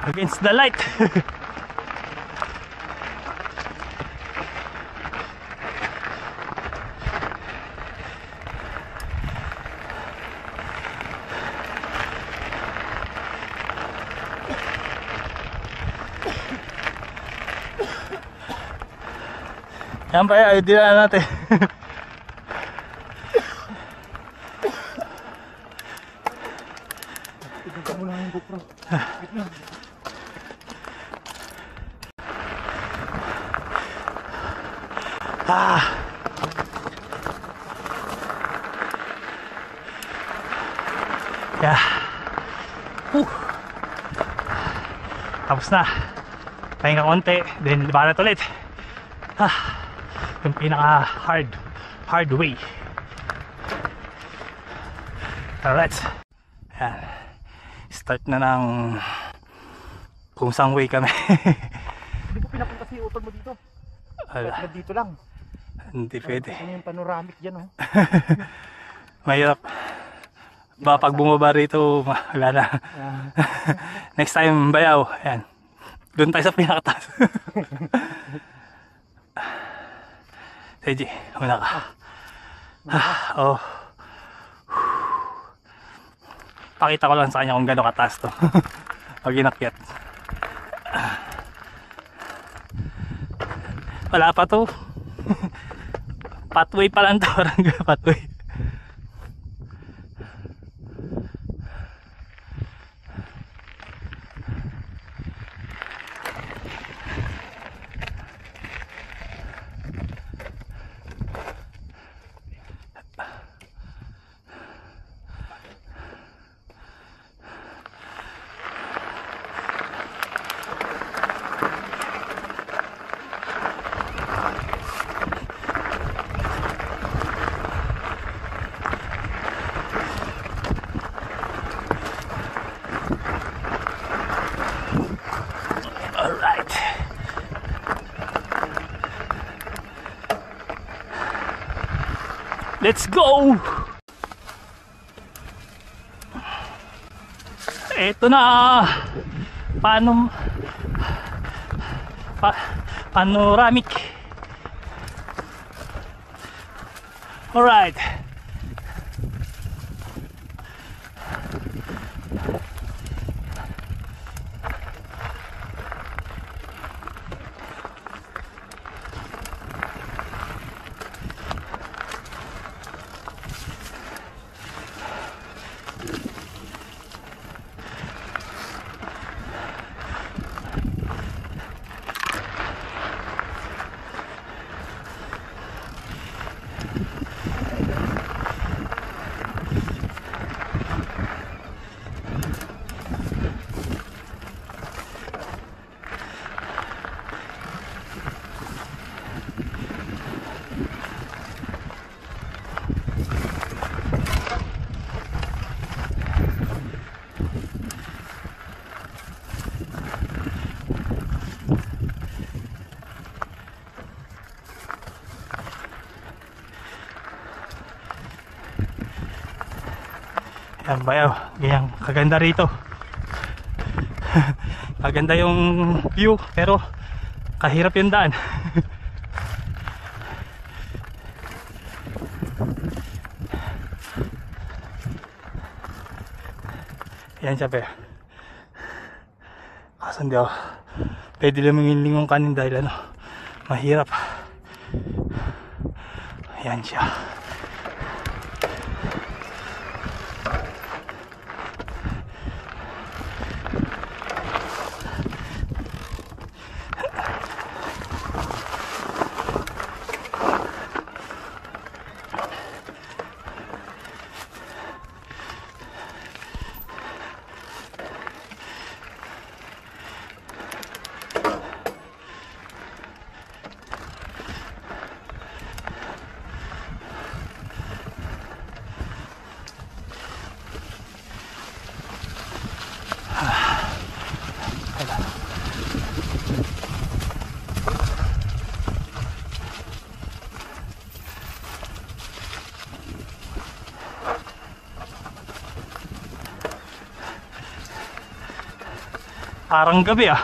Against the light. Yan ba yung idea natin? Tignan mo lang yung GoPro. Ah. Yeah. Tapos na. Pahinga konti, then libanat ulit. Yung pinaka hard way. Alright. Yan. Start na ng kung saan way kami. Hindi ko pinapunta si utol mo dito. Ala. Dito lang. Hindi pwede. Ano yung panoramic dyan, oh. Mahirap. Ba pag bumaba rito, wala na. Next time, bayaw. Ayan. Doon tayo sa pinakataas. Seji, wala ka. Oh. Pakita ko lang sa kanya kung gano'ng kataas to. Pag inakyat. Wala pa to. Pathway pa lang to. Pathway. Alright. Let's go! Eto na! Panoramic. Alright. Yan bayaw, ganyan kaganda rito. Kaganda yung view pero kahirap yung daan. Yan siya bayaw. Kaso hindi ako pwede lumingin-lingon kanin dahil ano, mahirap. Yan siya. Parang gabi ah.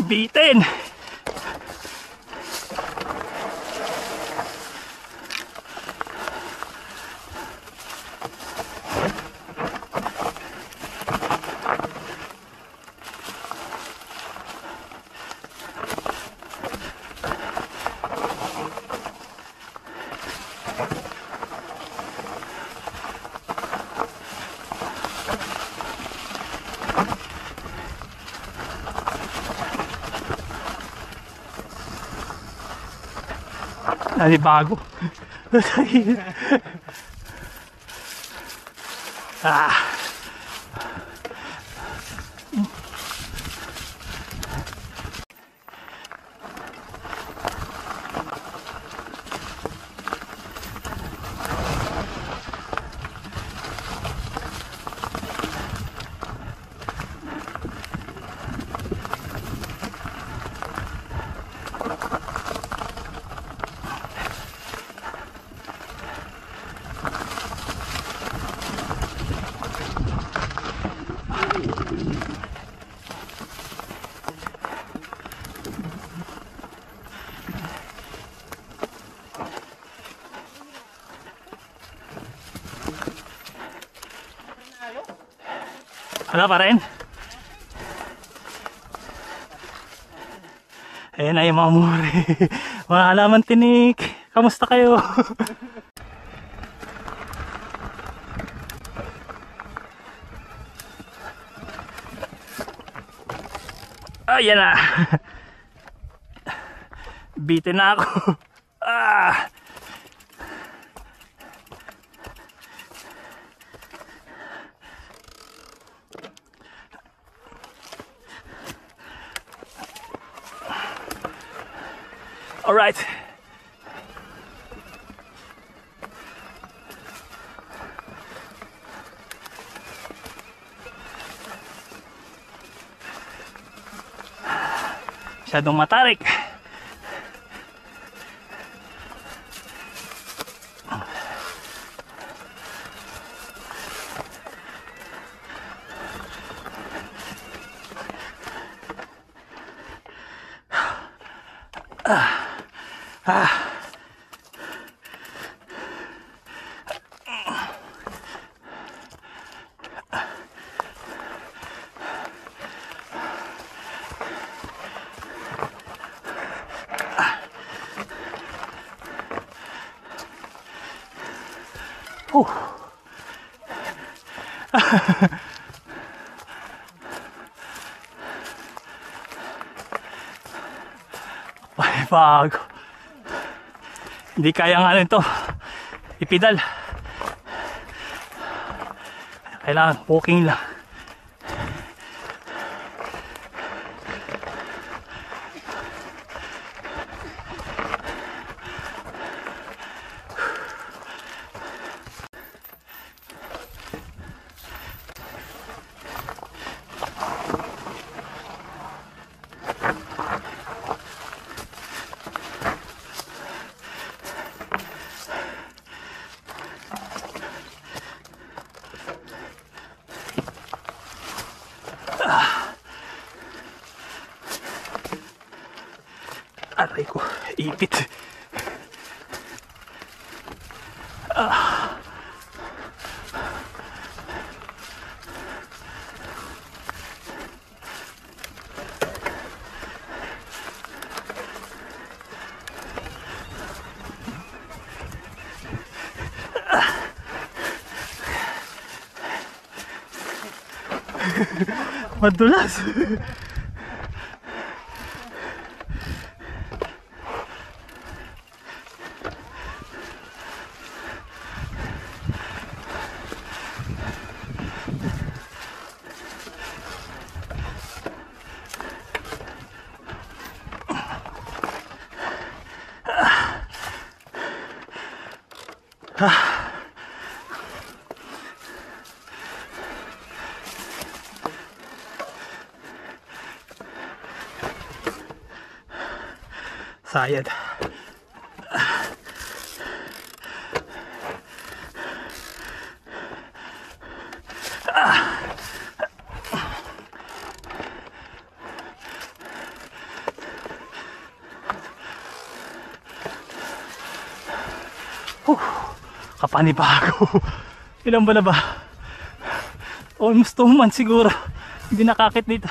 Bitin. Bago. Ah. Wala pa rin. Ayan na yung mga muri. Mga halaman tinik. Kamusta kayo? Ayan na. Bitin na ako. Ah. All right. Masyadong matarik. Ay, bago. Hindi kaya nga nito ipidal. Kailangan walking lang. Aray ko, ipit. Madulas. Sayad. Kapanibago. Ilan ba na ba? Almost 2 months siguro. Hindi nakakit dito.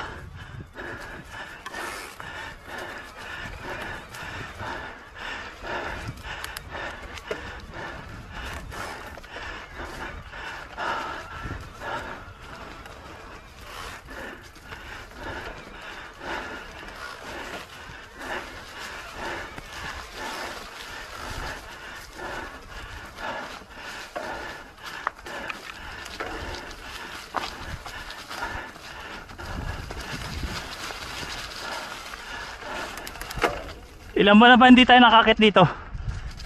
Ilan ba na ba hindi tayo nakakit dito?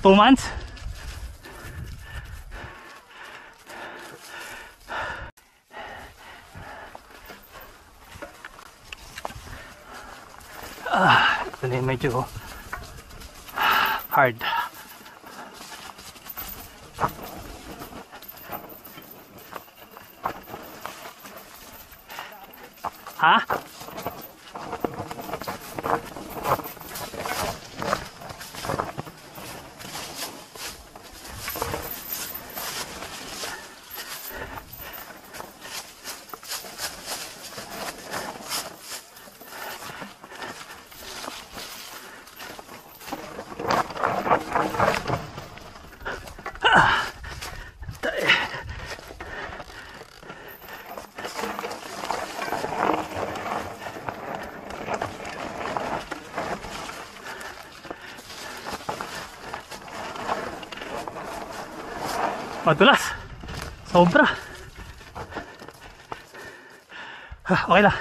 2 months? Ito na yung medyo hard. Ha? Madulas. Sobra. Okay lang.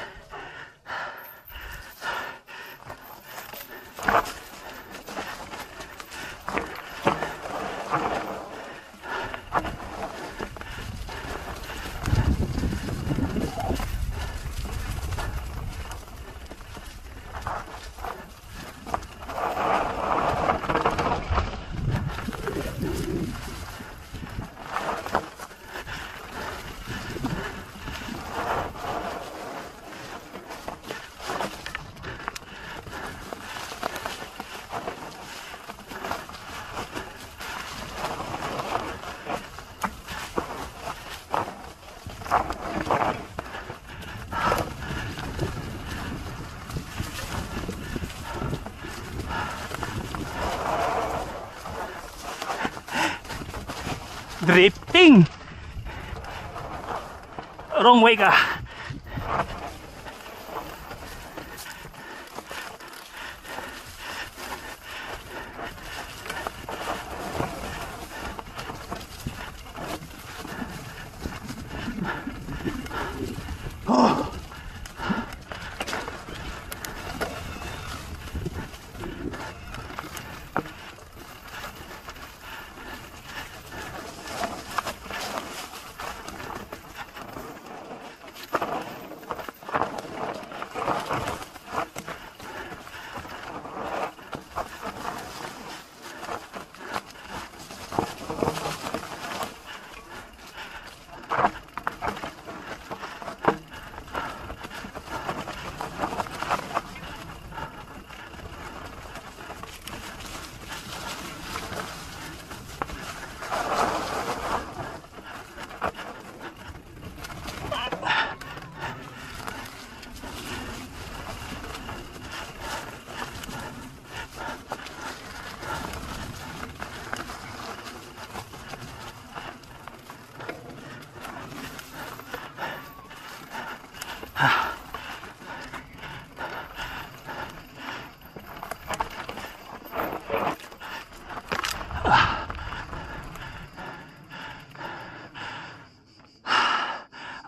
Drifting. Wrong way ka. Oh.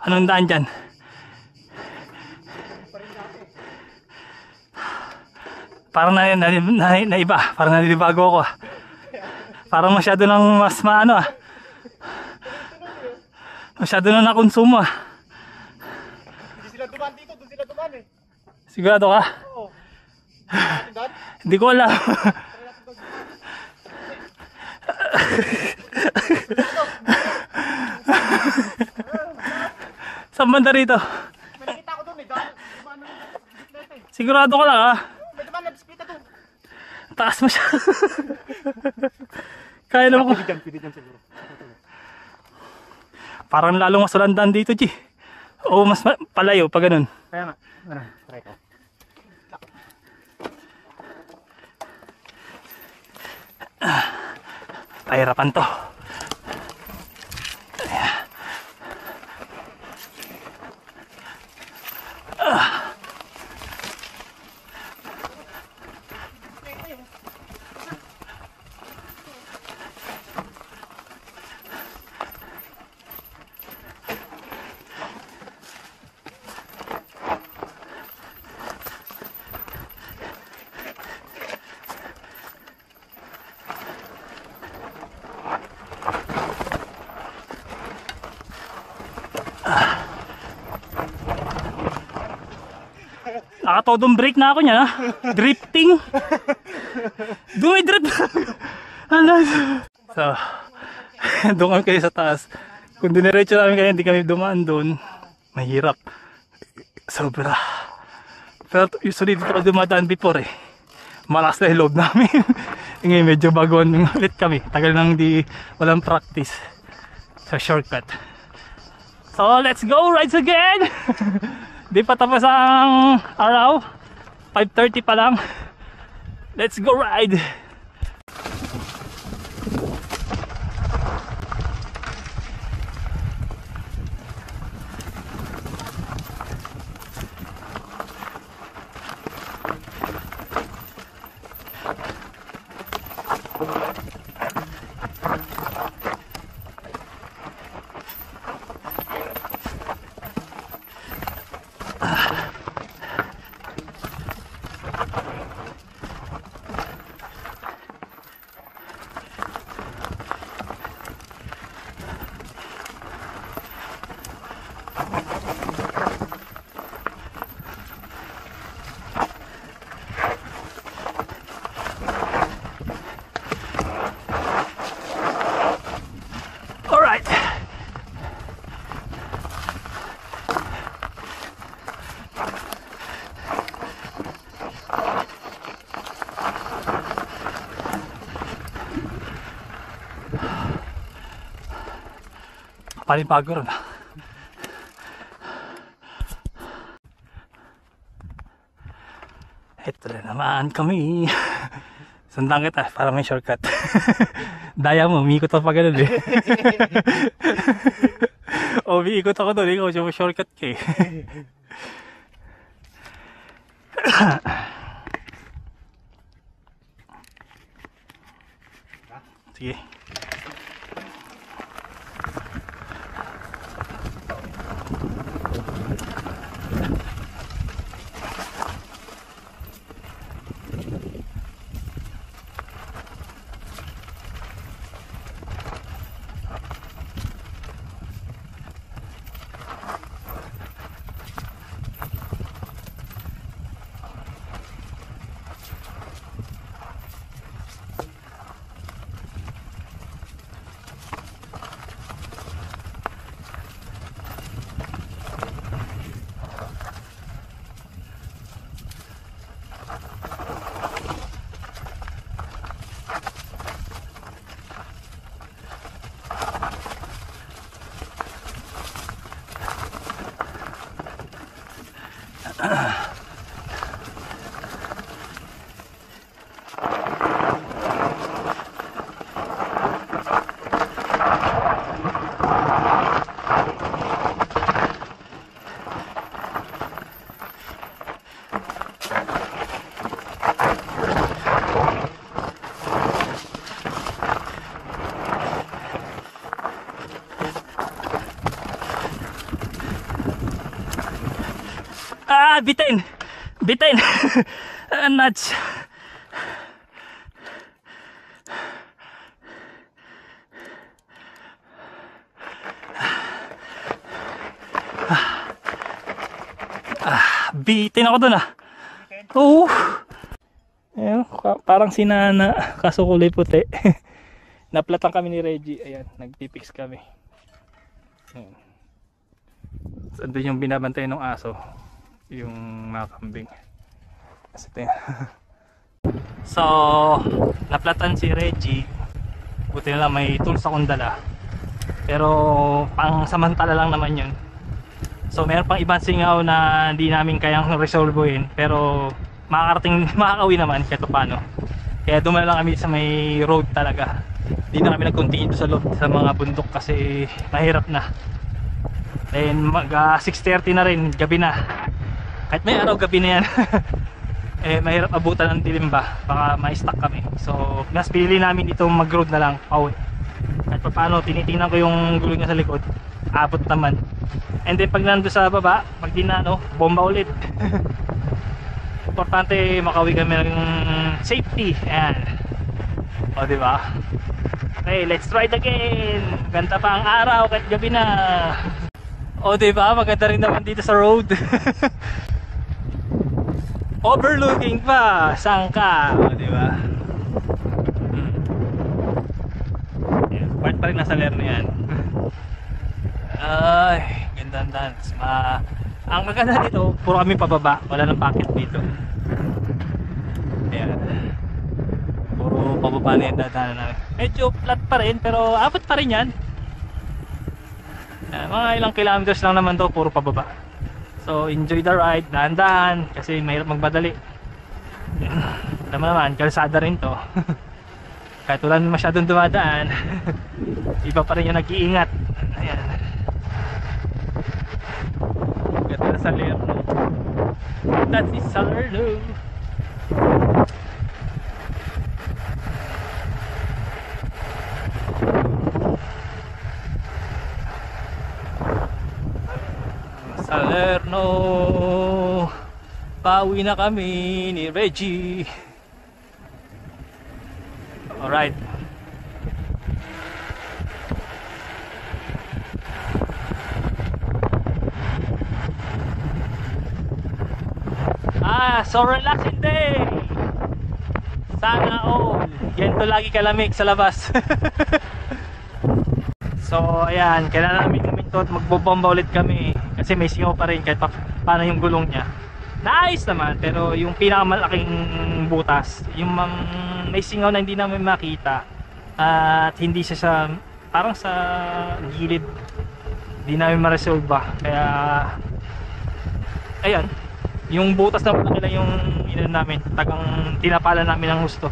Anong daan dyan? Parang naiba. Parang naninibago ako. Parang masyado ng mas maano Masyado na nakonsumo ah. Hindi sila dumaan dito, doon sila dumaan eh. Sigurado ka? Oo. Natin daan? Hindi ko alam. Saan banda rito? May nakita ko doon eh, dumaan ng bisikleta eh. Sigurado ka lang ah. May dumaan na bisikleta doon. Taas mo siya. Kaya naman ko. Pwede dyan siguro. Parang lalong masulandan dito, G. O mas palayo pa ganun. Kaya nga. Try ko. Pahirapan to. Nakatodong break na ako niya. Drifting. Dumidrift. Ano? So, doon kami kayo sa taas. Kung diniretso namin kayo, hindi kami dumaan doon. Mahirap. Sobra. Pero usually dito ka dumadaan before eh. Malakas na yung loob namin. Ngayon medyo baguhan ulit kami. Tagal nang walang practice. So shortcut. So let's go rides again. Di pa tapos ang araw. 5:30 pa lang. Let's go ride. Panibago rin. Ito na naman kami. Sundan kita para may shortcut. Daya mo, umiikot ako pa ganun eh. O, umiikot ako doon, ikaw siya mo shortcut ka eh. Sige. Bitin! Bitin! Nuts! Bitin ako dun ah. Oo. Ayan, parang sinana, kaso kulay puti. Naplatan kami ni Reggie. Ayan, nagpipix kami. Ayan. So, andun yung binabantay ng aso. Yung mga kambing. So, naplatan si Reggie. Buti na lang may tools akong dala. Pero pang samantala lang naman yun. So meron pang ibang singaw na hindi namin kayang resolvein. Pero makakauwi naman kahit paano. Kaya dumaan lang kami sa may road talaga. Hindi na kami nag-continue sa loob sa mga bundok kasi mahirap na. Then mag 6:30 na rin, gabi na. Kahit may araw, gabi na yan. Eh mahirap abutan ng dilim ba, baka ma-stuck kami. So mas pinili namin dito mag-road na lang pauwi. Kahit paano tinitingnan ko yung gulong niya sa likod, abot naman. And then pag nando sa baba, pag di na bomba ulit. Importante makauwi kami ng safety. Ayan. O diba? Okay, let's ride again. Ganda pa ang araw kahit gabi na. O diba, maganda rin naman dito sa road. Overlooking pa, sangka, o diba? Part pa rin nasa Lerno yan. Ay, gandang dance. Ang maganda dito, puro kami pababa, wala nang packet dito. Ayan. Puro pababa na yung dadaanan namin. Medyo flat pa rin, pero abot pa rin yan. Mga ilang kilometers lang naman to, puro pababa. So enjoy the ride, dahan-dahan kasi mahirap magmadali. Alam mo naman, kalsada rin to. Kahit wala masyadong dumadaan, iba pa rin yung nag-iingat. Ayan. Ganda na sa Lerno. That is Salerno. Salerno. Pauwi na kami ni Reggie. Alright. So relaxing day. Sana all. Ganito lagi kalamig sa labas. So ayan, kailangan namin kuminto at magbobomba ulit kami. Kasi may singaw pa rin kahit paano yung gulong niya. Nice naman, pero yung pinakamalaking butas, yung may singaw na hindi namin makita at hindi siya sa parang sa gilid, hindi namin ma-resolve ba. Kaya ayan, yung butas na malaki lang yung inan namin, tagang tinapalan namin ng gusto.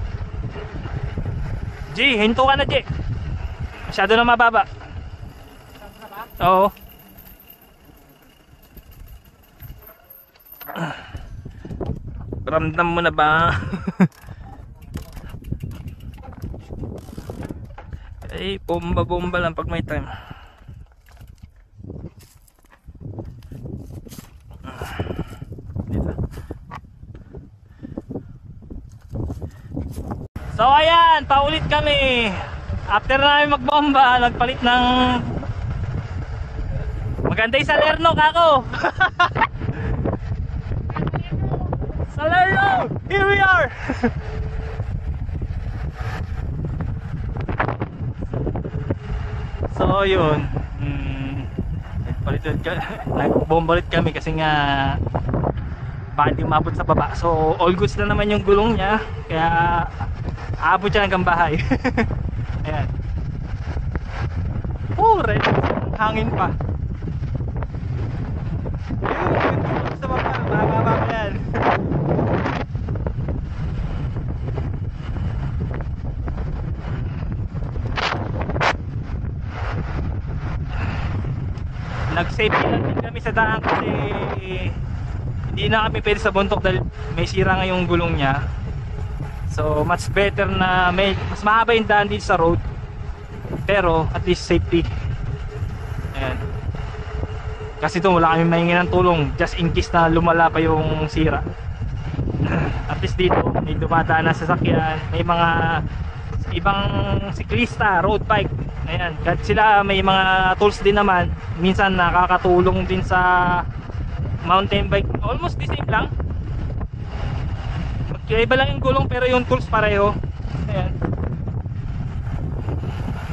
G, hinto ka na G, masyado na mababa. Oo. Ramdam mo na ba? Ay, bomba lang pag may time. Dito. So ayan, paulit kami. After namin magbomba, nagpalit ng maganda yung Salerno kako. Salerno! Here we are! So yun, nagbomba ulit kami kasi nga baka di umabot sa baba. So all goods na naman yung gulong niya, kaya aabot siya hanggang bahay. Ayan. Oh, red, hangin pa. Ayun, sa baba, bababa pa yan. Nag-safety lang din kami sa daan kasi hindi na kami pwede sa buntok dahil may sira nga yung gulong niya. So much better na mas mahaba yung daan dito sa road, pero at least safety. Ayan. Kasi ito wala kami mahingi ng tulong just in case na lumala pa yung sira. At least dito may dumadaan na sasakyan, may mga ibang siklista, road bike. Ayan, kahit sila may mga tools din naman, minsan nakakatulong din sa mountain bike, almost the same lang. Iba lang yung gulong pero yung tools pareho. Ayan.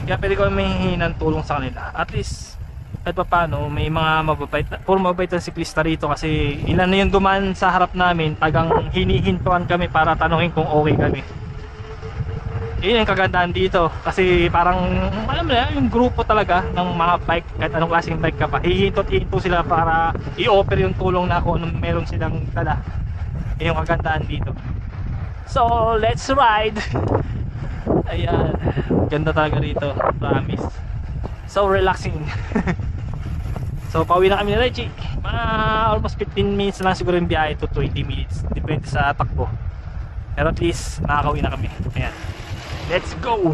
Kaya pwede ko may hihingi ng tulong sa kanila. At least kahit pa paano may mga mababait, puro mababait na siklista rito kasi ilan na yung dumaan sa harap namin, tagang hinihintuan kami para tanungin kung okay kami. Yun yung kagandahan dito kasi parang alam mo na yung grupo talaga ng mga bike, kahit anong klaseng bike ka pa, hihinto sila para i-offer yung tulong na kung anong meron silang dala. Yun yung kagandahan dito. So let's ride. Ayan, ganda talaga rito, promise. So relaxing. So pauwi na kami ni Reggie. Mga almost 15 minutes lang siguro yung biyahe to 20 minutes, depende sa takbo. Pero at least nakakauwi na kami. Ayan, let's go.